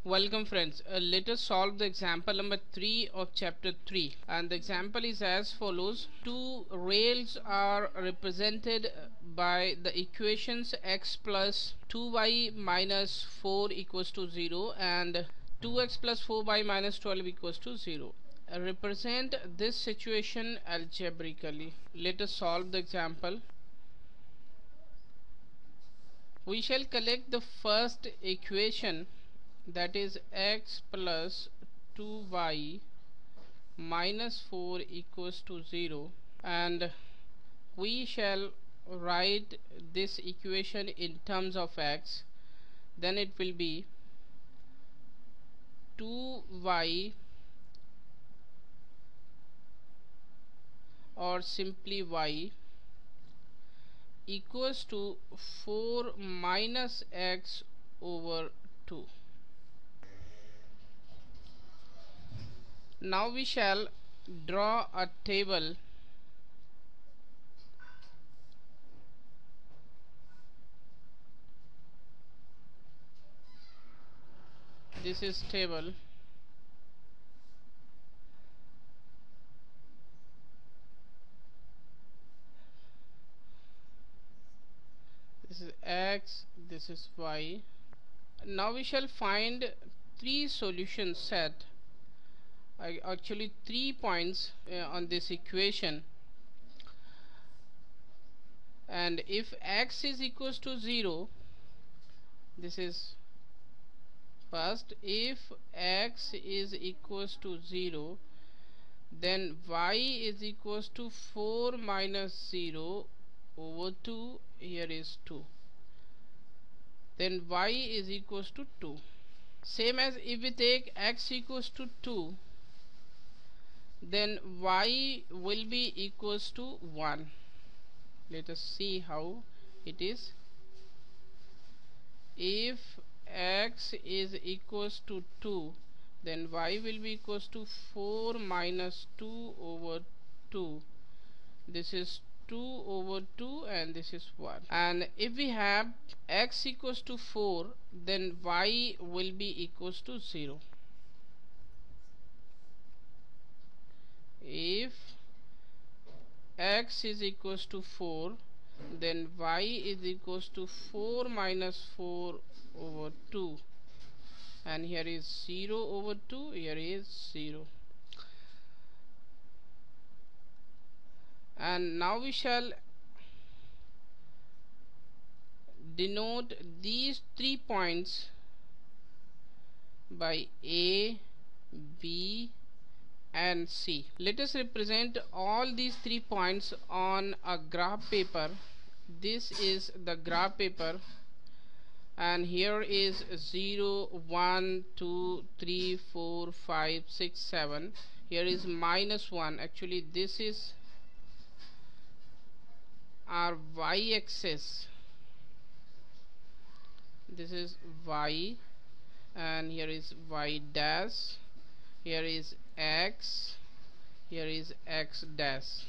Welcome friends. Let us solve the example number 3 of chapter 3, and the example is as follows. Two rails are represented by the equations x plus 2y minus 4 equals to 0 and 2x plus 4y minus 12 equals to 0. Represent this situation algebraically. Let us solve the example. We shall collect the first equation, that is x plus 2y minus 4 equals to 0, and we shall write this equation in terms of x. Then it will be 2y or simply y equals to 4 minus x over 2. Now we shall draw a table. This is table. This is x, this is y. Now we shall find three solution set, actually 3 points on this equation, and if x is equals to 0, this is first. If x is equals to 0, then y is equals to 4 minus 0 over 2, here is 2, then y is equals to 2. Same as if we take x equals to 2, then y will be equals to 1. Let us see how it is. If x is equals to 2, then y will be equals to 4 minus 2 over 2. This is 2 over 2 and this is 1. And if we have x equals to 4, then y will be equals to 0. If x is equals to 4, then y is equals to 4 minus 4 over 2, and here is 0 over 2, here is 0. And now we shall denote these 3 points by A, B and C. Let us represent all these 3 points on a graph paper. This is the graph paper, and here is 0, 1, 2, 3, 4, 5, 6, 7. Here is minus 1. Actually this is our y-axis. This is y, and here is y dash, here is x, here is x dash.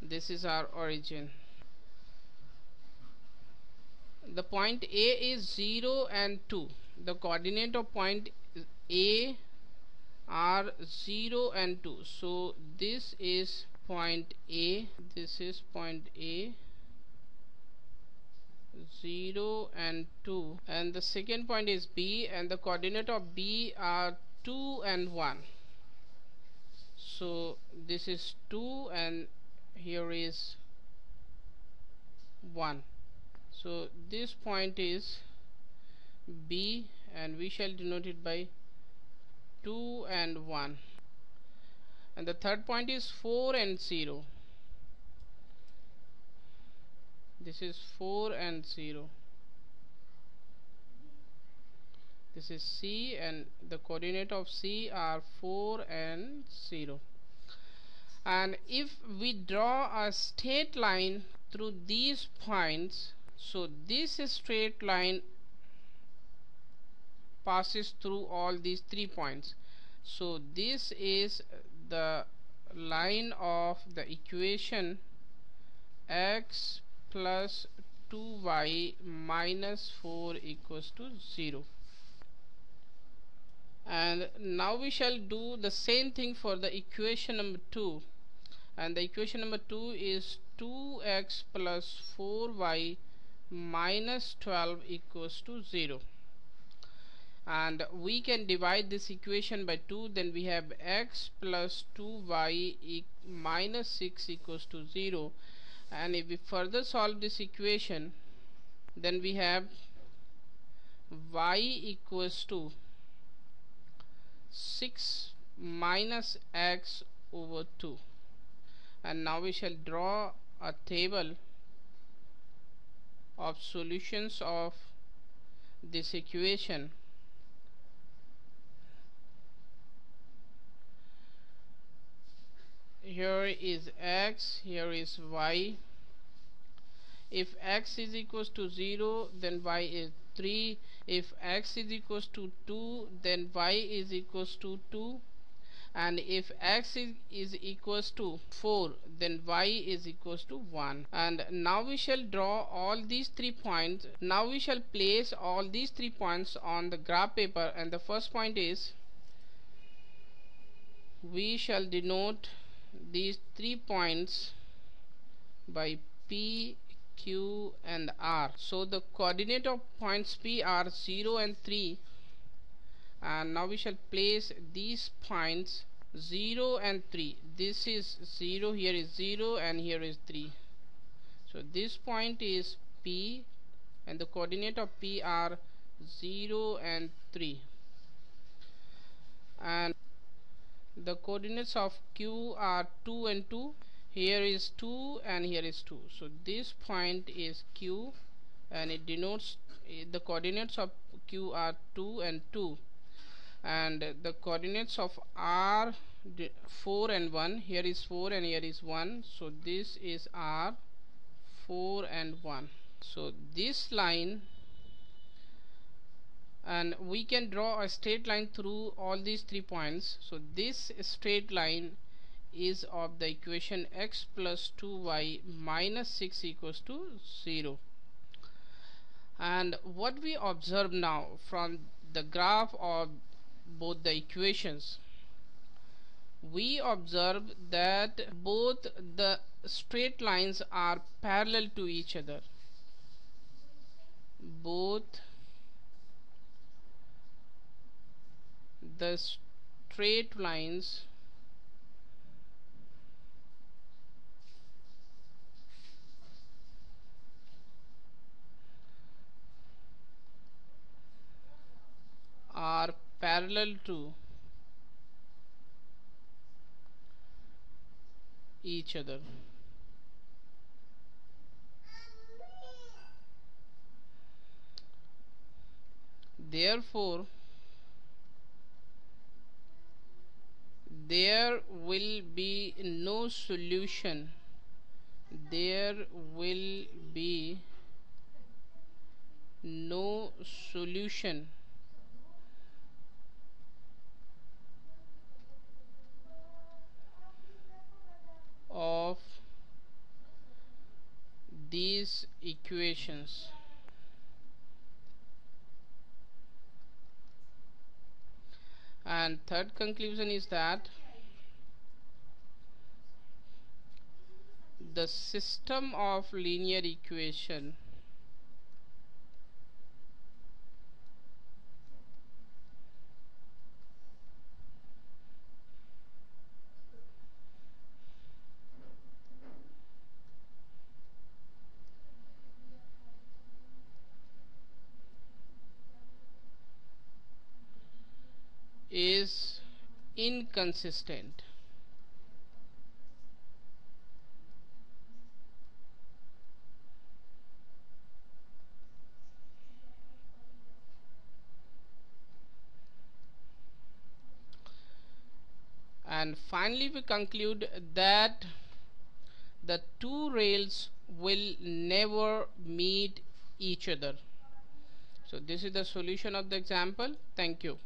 This is our origin. The point A is 0 and 2. The coordinate of point A are 0 and 2. So this is point A, this is point A, 0 and 2, and the second point is B, and the coordinate of B are 2 and 1. So this is 2 and here is 1. So this point is B, and we shall denote it by 2 and 1. And the third point is 4 and 0. This is 4 and 0. This is C, and the coordinate of C are 4 and 0. And if we draw a straight line through these points, so this straight line passes through all these 3 points. So this is the line of the equation x plus 2y minus 4 equals to 0. And now we shall do the same thing for the equation number 2, and the equation number 2 is 2x plus 4y minus 12 equals to 0. And we can divide this equation by 2, then we have x plus 2y minus 6 equals to 0. And if we further solve this equation, then we have y equals to 6 minus x over 2. And now we shall draw a table of solutions of this equation. Here is x, here is y. If x is equals to 0, then y is 3. If x is equals to 2, then y is equals to 2. And if x is equals to 4, then y is equals to 1. And now we shall draw all these 3 points. Now we shall place all these 3 points on the graph paper, and the first point is, we shall denote these 3 points by P, Q and R. So the coordinate of points P are 0 and 3, and now we shall place these points 0 and 3. This is 0, here is 0 and here is 3. So this point is P and the coordinate of P are 0 and 3, and the coordinates of Q are 2 and 2. Here is 2 and here is 2. So this point is Q, and it denotes the coordinates of Q are 2 and 2, and the coordinates of R 4 and 1. Here is 4 and here is 1. So this is R 4 and 1. So this line, and we can draw a straight line through all these 3 points. So this straight line is of the equation x plus 2y minus 6 equals to 0. And what we observe now from the graph of both the equations, we observe that both the straight lines are parallel to each other. Both the straight lines are parallel to each other. Therefore, there will be no solution. There will be no solution of these equations. And third conclusion is that the system of linear equation is inconsistent. And finally we conclude that the two rails will never meet each other. So this is the solution of the example. Thank you.